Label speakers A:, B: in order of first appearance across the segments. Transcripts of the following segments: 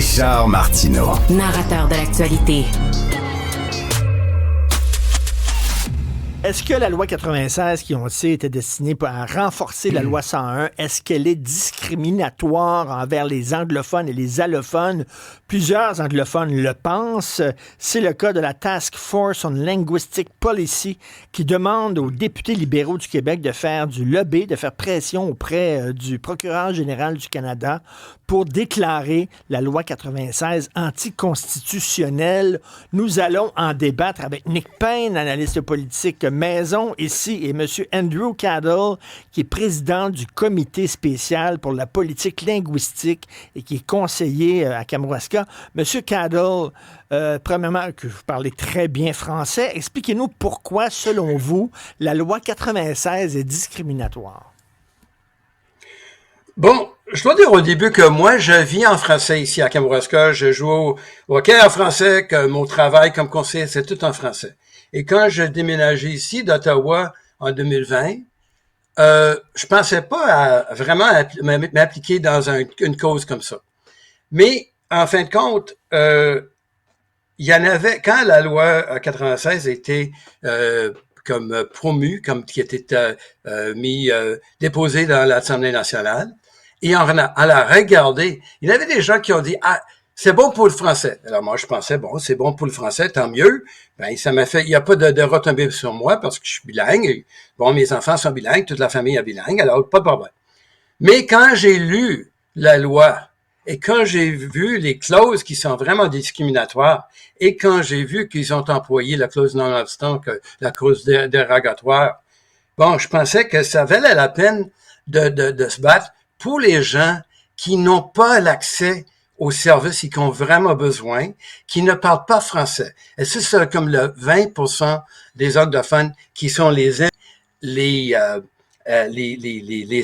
A: Richard Martineau.
B: Narrateur de l'actualité.
C: Est-ce que la loi 96, qui on le sait, était destinée à renforcer la loi 101, est-ce qu'elle est discriminatoire envers les anglophones et les allophones? Plusieurs anglophones le pensent. C'est le cas de la Task Force on Linguistic Policy qui demande aux députés libéraux du Québec de faire du lobby, de faire pression auprès du procureur général du Canada pour déclarer la loi 96 anticonstitutionnelle. Nous allons en débattre avec Nick Payne, analyste politique maison ici, et M. Andrew Cadell, qui est président du comité spécial pour la politique linguistique et qui est conseiller à Kamouraska. M. Cadell, premièrement, que vous parlez très bien français, expliquez-nous pourquoi, selon vous, la loi 96 est discriminatoire.
D: Bon, je dois dire au début que moi, je vis en français ici à Kamouraska. Je joue au hockey en français, que mon travail comme conseiller, c'est tout en français. Et quand je déménageais ici d'Ottawa en 2020, je pensais pas à vraiment m'appliquer dans une cause comme ça. Mais en fin de compte, il y en avait quand la loi 96 était comme promue, comme qui était déposée dans l'Assemblée nationale, et on l'a regardé, il y avait des gens qui ont dit c'est bon pour le français. Alors moi, je pensais, bon, c'est bon pour le français, tant mieux. Ben, ça m'a fait, il n'y a pas de retombée sur moi parce que je suis bilingue. Bon, mes enfants sont bilingues, toute la famille est bilingue, alors pas de problème. Mais quand j'ai lu la loi et quand j'ai vu les clauses qui sont vraiment discriminatoires et quand j'ai vu qu'ils ont employé la clause non-obstant que la clause dérogatoire, bon, je pensais que ça valait la peine de se battre pour les gens qui n'ont pas l'accès aux services et qui ont vraiment besoin, qui ne parlent pas français. Et c'est comme le 20% des anglophones qui sont les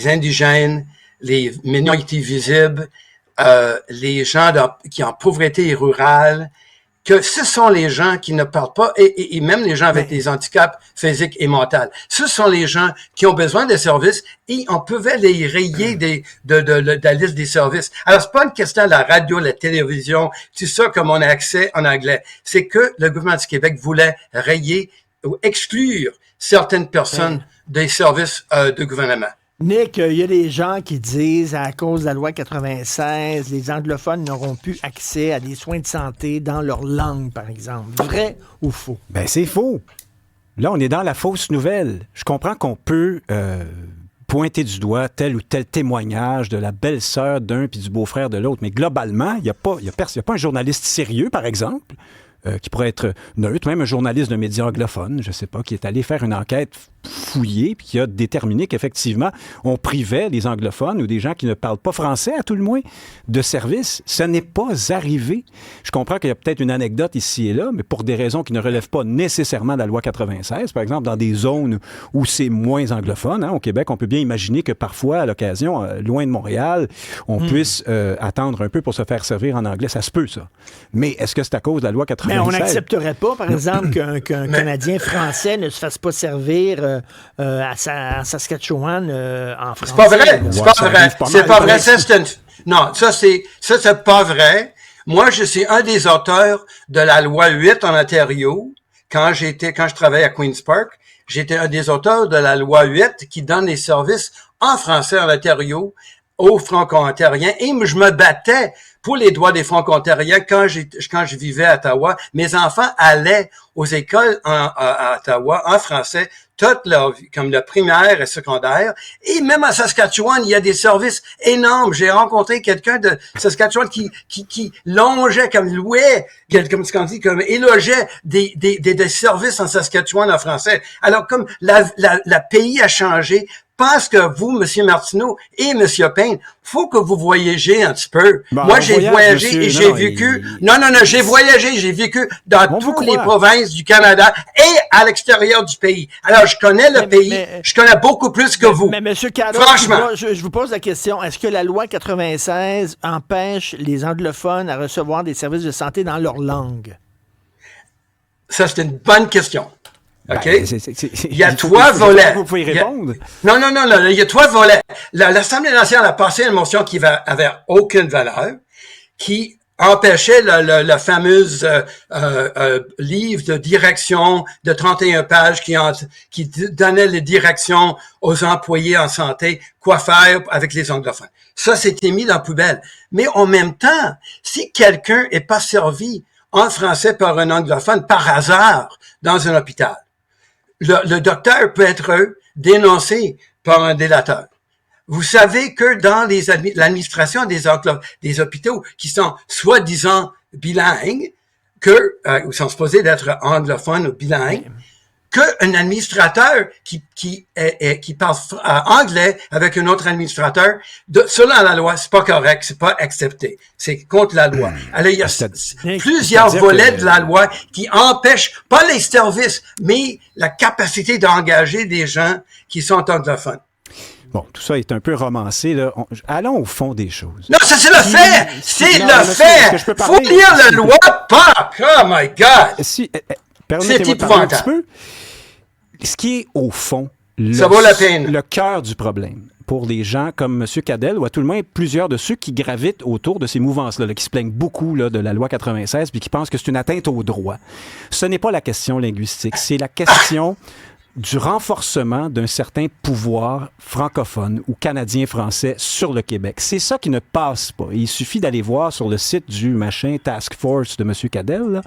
D: indigènes, les minorités visibles, les gens qui ont pauvreté rurale, que ce sont les gens qui ne parlent pas, et même les gens avec des handicaps physiques et mentaux. Ce sont les gens qui ont besoin de services et on pouvait les rayer de la liste des services. Alors, c'est pas une question de la radio, la télévision, tout ça comme on a accès en anglais. C'est que le gouvernement du Québec voulait rayer ou exclure certaines personnes des services de gouvernement.
C: Nick, il y a des gens qui disent, à cause de la loi 96, les anglophones n'auront plus accès à des soins de santé dans leur langue, par exemple. Vrai ou faux?
E: Ben, c'est faux. Là, on est dans la fausse nouvelle. Je comprends qu'on peut pointer du doigt tel ou tel témoignage de la belle-sœur d'un puis du beau-frère de l'autre, mais globalement, il n'y a pas un journaliste sérieux, par exemple, qui pourrait être neutre, même un journaliste de médias anglophones, je ne sais pas, qui est allé faire une enquête fouillée puis qui a déterminé qu'effectivement, on privait les anglophones ou des gens qui ne parlent pas français, à tout le moins, de services. Ça n'est pas arrivé. Je comprends qu'il y a peut-être une anecdote ici et là, mais pour des raisons qui ne relèvent pas nécessairement de la loi 96. Par exemple, dans des zones où c'est moins anglophone, au Québec, on peut bien imaginer que parfois, à l'occasion, loin de Montréal, on puisse attendre un peu pour se faire servir en anglais. Ça se peut, ça. Mais est-ce que c'est à cause de la loi 96?
C: Mais on n'accepterait pas, par exemple, qu'un Canadien français ne se fasse pas servir à Saskatchewan en français.
D: C'est pas vrai. C'est pas vrai. Non, ça c'est pas vrai. Moi, je suis un des auteurs de la loi 8 en Ontario. Quand je travaillais à Queen's Park, j'étais un des auteurs de la loi 8 qui donne les services en français en Ontario aux Franco-Ontariens et je me battais pour les droits des Franco-Ontariens quand je vivais à Ottawa. Mes enfants allaient aux écoles à Ottawa en français toute leur vie, comme le primaire et secondaire. Et même à Saskatchewan, il y a des services énormes. J'ai rencontré quelqu'un de Saskatchewan qui longeait, comme louait, comme ce qu'on dit, comme élogeait des services en Saskatchewan en français. Alors, comme la pays a changé, pense que vous, M. Martineau et M. Payne, faut que vous voyagez un petit peu.
E: Bon,
D: moi, j'ai voyagé et j'ai vécu... j'ai voyagé, j'ai vécu dans toutes les provinces du Canada et à l'extérieur du pays. Alors, je connais le pays, je connais beaucoup plus que vous.
C: Mais M. Cadell,
D: franchement,
C: je vous pose la question, est-ce que la loi 96 empêche les anglophones à recevoir des services de santé dans leur langue?
D: Ça, c'est une bonne question. OK? Il y a 3 volets.
E: Vous pouvez y répondre.
D: Non, il y a 3 volets. L'Assemblée nationale a passé une motion qui avait aucune valeur, qui empêchait le fameux livre de direction de 31 pages qui donnait les directions aux employés en santé, quoi faire avec les anglophones. Ça, c'était mis dans la poubelle. Mais en même temps, si quelqu'un est pas servi en français par un anglophone par hasard dans un hôpital, le docteur peut être dénoncé par un délateur. Vous savez que dans l'administration des hôpitaux qui sont soi-disant bilingues, ou sont supposés d'être anglophones ou bilingues, qu'un administrateur qui parle anglais avec un autre administrateur, selon la loi, c'est pas correct, c'est pas accepté. C'est contre la loi. Alors, il y a plusieurs volets de la loi qui empêchent, pas les services, mais la capacité d'engager des gens qui sont anglophones.
E: Bon, tout ça est un peu romancé. Là. Allons au fond des choses.
D: Non, ça c'est le fait! C'est le fait! Faut lire la loi, pas! Oh my God!
E: Permettez-moi de parler un petit peu. Ce qui est, au fond,
D: ça vaut la peine.
E: Le cœur du problème pour des gens comme M. Cadel, ou à tout le moins plusieurs de ceux qui gravitent autour de ces mouvances-là, qui se plaignent beaucoup là, de la loi 96 puis qui pensent que c'est une atteinte au droit. Ce n'est pas la question linguistique, c'est la question du renforcement d'un certain pouvoir francophone ou canadien-français sur le Québec. C'est ça qui ne passe pas. Il suffit d'aller voir sur le site du machin Task Force de M. Cadel là,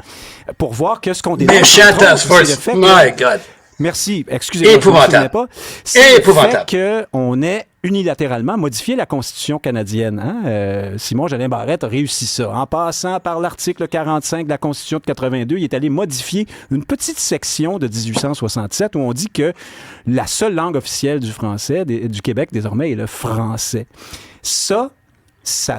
E: pour voir que ce qu'on dénonce...
D: Méchant Task Force! My God!
E: Merci. Excusez-moi,
D: épouvantable.
E: Je ne me souvenais pas. C'est
D: épouvantable.
E: Le fait qu'on ait unilatéralement modifié la Constitution canadienne. Hein? Simon Jolin Barrette a réussi ça. En passant par l'article 45 de la Constitution de 82, il est allé modifier une petite section de 1867 où on dit que la seule langue officielle du français, du Québec désormais, est le français. Ça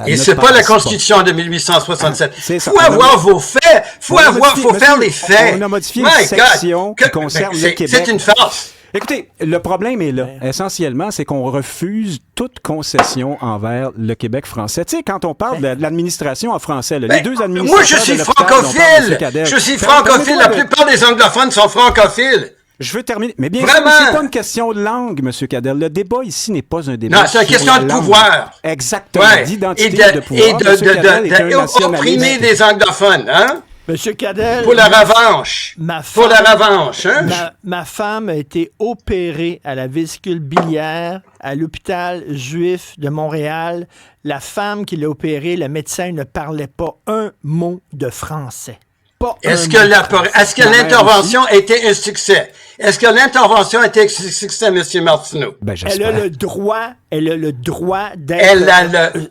D: et c'est pas la Constitution de 1867. Faut avoir vos faits. Faut faire les faits.
E: On a modifié une section qui concerne le Québec.
D: C'est une farce.
E: Écoutez, le problème est là. Essentiellement, c'est qu'on refuse toute concession envers le Québec français. Tu sais, quand on parle de l'administration en français, là, les deux administrateurs...
D: Moi, je suis francophile! Je suis francophile. La plupart des anglophones sont francophiles.
E: Je veux terminer. Mais bien sûr, c'est pas une question de langue, M. Cadel. Le débat ici n'est pas un débat.
D: Non, c'est une question de pouvoir.
E: Exactement. D'identité
D: et
E: de pouvoir.
D: Et d'opprimer des anglophones, hein?
C: Monsieur Cadel.
D: Pour la revanche. Pour la revanche, hein?
C: Ma femme a été opérée à la vésicule biliaire à l'hôpital juif de Montréal. La femme qui l'a opérée, le médecin ne parlait pas un mot de français. Est-ce que l'intervention a été un succès? Est-ce que l'intervention a été un succès, M. Martineau? Elle a le droit d'être...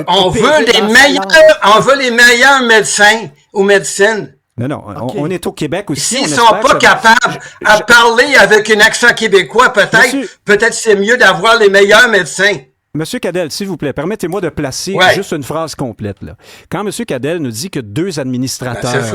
D: On veut les meilleurs médecins ou médecines.
E: Non, okay. On est au Québec aussi.
D: S'ils ne sont pas capables à parler avec un accent québécois, peut-être c'est mieux d'avoir les meilleurs médecins.
E: Monsieur Cadel, s'il vous plaît, permettez-moi de placer juste une phrase complète. Là. Quand M. Cadel nous dit que deux administrateurs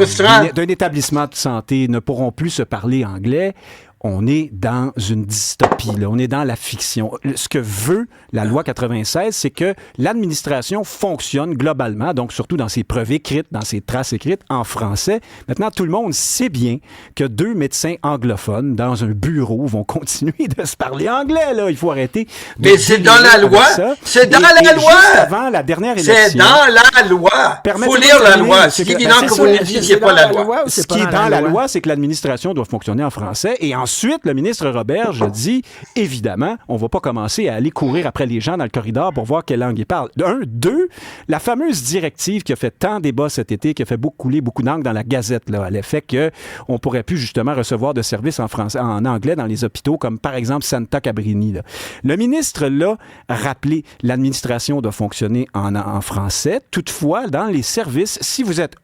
E: d'un établissement de santé ne pourront plus se parler anglais, on est dans une dystopie, là. On est dans la fiction. Ce que veut la loi 96, c'est que l'administration fonctionne globalement, donc surtout dans ses preuves écrites, dans ses traces écrites, en français. Maintenant, tout le monde sait bien que deux médecins anglophones dans un bureau vont continuer de se parler anglais, là. Il faut arrêter.
D: Mais c'est dans la loi! C'est dans la loi!
E: Juste avant la dernière élection...
D: C'est dans la loi! Il faut lire la loi. C'est évident que vous ne disiez pas la loi.
E: Ce qui est dans la loi, c'est que l'administration doit fonctionner en français, et ensuite, le ministre Roberge dit, évidemment, on ne va pas commencer à aller courir après les gens dans le corridor pour voir quelle langue ils parlent. Deux, la fameuse directive qui a fait tant débat cet été, qui a fait couler beaucoup d'encre dans la Gazette, là, à l'effet qu'on ne pourrait plus justement recevoir de services en anglais dans les hôpitaux, comme par exemple Santa Cabrini. Là. Le ministre l'a rappelé, l'administration doit fonctionner en français. Toutefois, dans les services, si vous êtes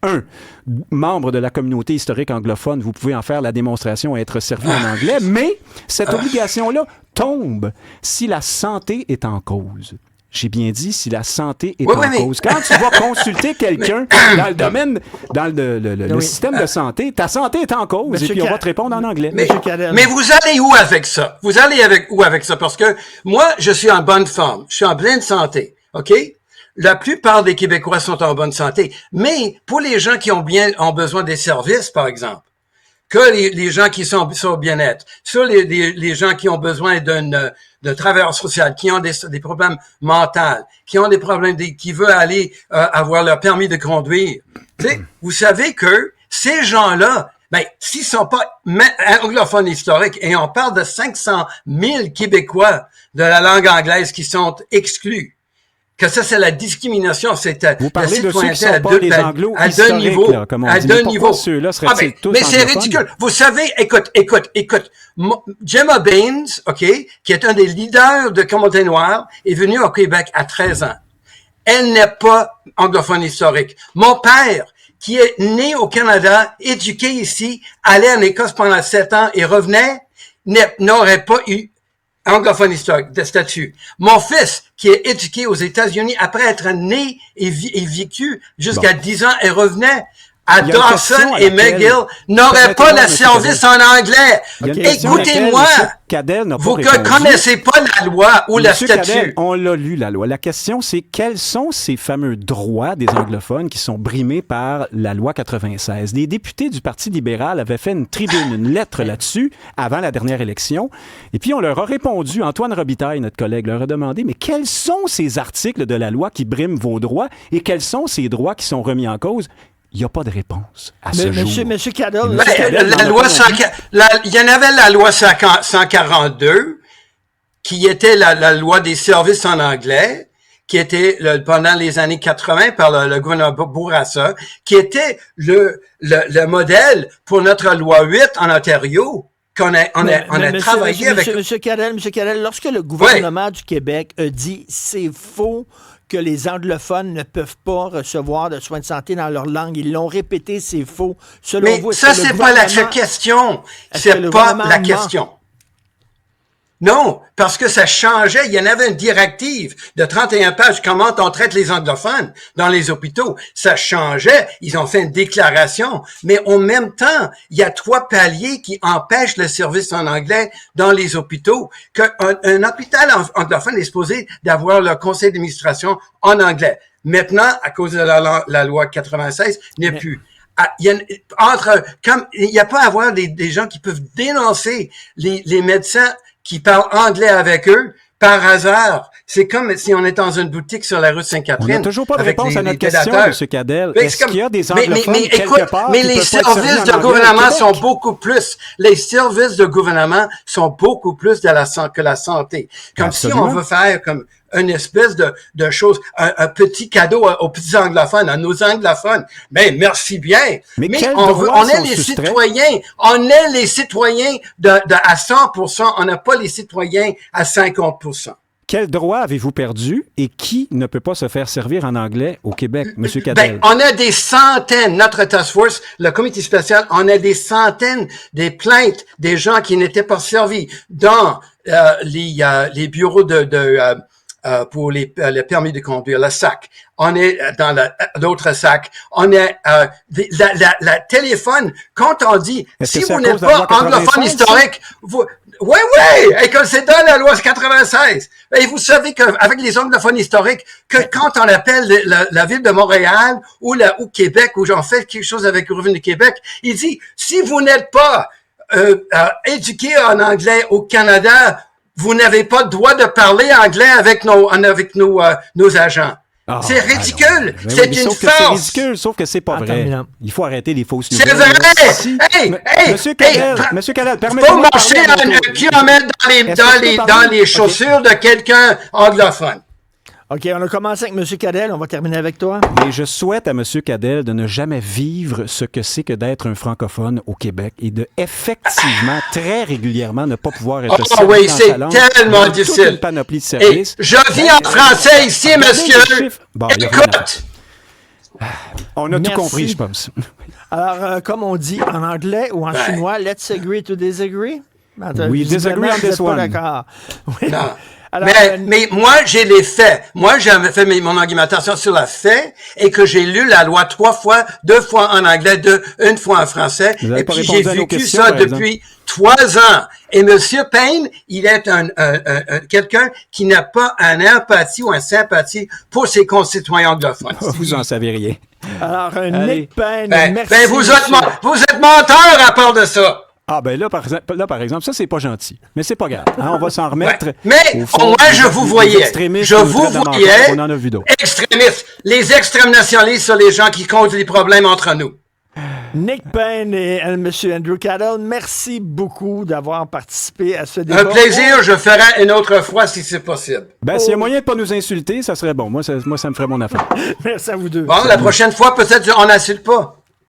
E: membre de la communauté historique anglophone, vous pouvez en faire la démonstration et être servi en anglais, mais cette obligation-là tombe si la santé est en cause. J'ai bien dit si la santé est en cause. Quand tu vas consulter quelqu'un dans le domaine, dans le système de santé, ta santé est en cause et puis on va te répondre en anglais.
D: Mais vous allez où avec ça? Vous allez où avec ça? Parce que moi, je suis en bonne forme. Je suis en pleine santé. OK? La plupart des Québécois sont en bonne santé. Mais pour les gens qui ont besoin des services, par exemple, que les gens qui sont sur bien-être, sur les gens qui ont besoin de travailleurs sociaux, qui ont des problèmes mentaux, qui ont des problèmes, qui veulent aller avoir leur permis de conduire. Tu sais, vous savez que ces gens-là, ben, s'ils sont pas anglophones historiques, et on parle de 500 000 Québécois de la langue anglaise qui sont exclus, que ça, c'est la discrimination.
E: Vous parlez de ceux qui sont pas les anglos historiques, là, comme on dit. Mais pourquoi ceux-là seraient-ils tous
D: mais c'est ridicule. Vous savez, écoute. Gemma Baines, OK, qui est un des leaders de communauté noire, est venue au Québec à 13 ans. Elle n'est pas anglophone historique. Mon père, qui est né au Canada, éduqué ici, allait en Écosse pendant 7 ans et revenait, n'aurait pas eu anglophone historique de statut. Mon fils, qui est éduqué aux États-Unis après être né et vécu jusqu'à 10 ans et revenait à Dawson et McGill, n'aurait pas le service en anglais. Écoutez-moi, vous ne connaissez pas la loi ou le statut.
E: Cadel, on l'a lu, la loi. La question, c'est quels sont ces fameux droits des anglophones qui sont brimés par la loi 96? Les députés du Parti libéral avaient fait une tribune, une lettre là-dessus avant la dernière élection. Et puis, on leur a répondu, Antoine Robitaille, notre collègue, leur a demandé, mais quels sont ces articles de la loi qui briment vos droits et quels sont ces droits qui sont remis en cause? Il n'y a pas de réponse à ce jour.
C: Monsieur Cadell,
D: la loi il y en avait la loi 142, qui était la loi des services en anglais, qui était pendant les années 80 par le gouverneur Bourassa, qui était le modèle pour notre loi 8 en Ontario. On a travaillé avec...
C: Monsieur Cadell, lorsque le gouvernement du Québec a dit « c'est faux », que les anglophones ne peuvent pas recevoir de soins de santé dans leur langue. Ils l'ont répété, c'est faux. Selon
D: mais
C: vous,
D: ça, c'est pas la question. C'est pas la question. Non, parce que ça changeait. Il y en avait une directive de 31 pages, comment on traite les anglophones dans les hôpitaux. Ça changeait. Ils ont fait une déclaration. Mais en même temps, il y a 3 paliers qui empêchent le service en anglais dans les hôpitaux. Un hôpital anglophone est supposé d'avoir le conseil d'administration en anglais. Maintenant, à cause de la loi 96, n'est plus. Il y a pas à avoir des gens qui peuvent dénoncer les médecins qui parlent anglais avec eux, par hasard. C'est comme si on était dans une boutique sur la rue Sainte-Catherine.
E: On n'a toujours pas de réponse à notre question, M. Cadell. Est-ce qu'il y a des anglophones
D: quelque part mais les services de gouvernement sont beaucoup plus. Les services de gouvernement sont beaucoup plus que la santé. Comme Absolument. Si on veut faire comme une espèce de chose, un petit cadeau aux petits anglophones, à nos anglophones. Mais merci bien. Mais on est les citoyens. On est les citoyens à 100%. On n'a pas les citoyens à 50%.
E: Quel droit avez-vous perdu et qui ne peut pas se faire servir en anglais au Québec, M. Cadell?
D: On a des centaines, notre task force, le comité spécial, on a des centaines des plaintes des gens qui n'étaient pas servis dans les bureaux pour les permis de conduire, le SAC. On est dans d'autres SAC. On est la téléphone. Quand on dit si vous n'êtes pas anglophone historique, vous oui, et que c'est dans la loi 96. Et vous savez qu'avec les anglophones historiques, que quand on appelle la ville de Montréal ou Québec, où j'en fais quelque chose avec le Revenu du Québec, il dit si vous n'êtes pas éduqué en anglais au Canada, vous n'avez pas le droit de parler anglais avec nos agents. C'est ridicule. C'est une farce.
E: C'est ridicule, sauf que c'est pas vrai. Il faut arrêter les fausses nouvelles.
D: C'est vrai!
E: Monsieur Cadell, permettez-moi.
D: Faut marcher un kilomètre dans les chaussures de quelqu'un anglophone.
C: OK, on a commencé avec M. Cadell, on va terminer avec toi.
E: Et je souhaite à M. Cadell de ne jamais vivre ce que c'est que d'être un francophone au Québec et de effectivement, très régulièrement, ne pas pouvoir être servi
D: oui,
E: dans
D: c'est
E: sa langue.
D: tellement difficile.
E: Toute une panoplie de services.
D: Et je vis en français ici, monsieur.
E: Bon,
D: écoute!
E: On a tout compris, je pense.
C: Alors, comme on dit en anglais ou en chinois, let's agree to disagree.
E: We disagree on this one.
C: D'accord. Oui. Alors,
D: mais moi, j'ai les faits. Moi, j'ai fait mon argumentation sur la fait et que j'ai lu la loi 3 fois, 2 fois en anglais, une fois en français. Et puis, j'ai vécu ça depuis 3 ans. Et Monsieur Payne, il est quelqu'un qui n'a pas un empathie ou un sympathie pour ses concitoyens anglophones.
E: Vous en savez rien.
C: Alors, Nick Payne, merci.
D: Vous êtes menteur à part de ça.
E: Ah, ben là, par exemple, ça, c'est pas gentil. Mais c'est pas grave. Hein, on va s'en remettre.
D: Ouais. Mais au moins, je vous voyais.
E: On en a vu d'autres.
D: Extrémistes. Les extrêmes nationalistes sont les gens qui causent les problèmes entre nous.
C: Nick Payne et M. Andrew Cadell, merci beaucoup d'avoir participé à ce débat.
D: Un plaisir. Je ferai une autre fois si c'est possible.
E: Ben, s'il y a moyen de pas nous insulter, ça serait bon. Moi, ça me ferait mon affaire.
C: Merci à vous deux.
D: Bon, la prochaine fois, peut-être on n'insulte pas.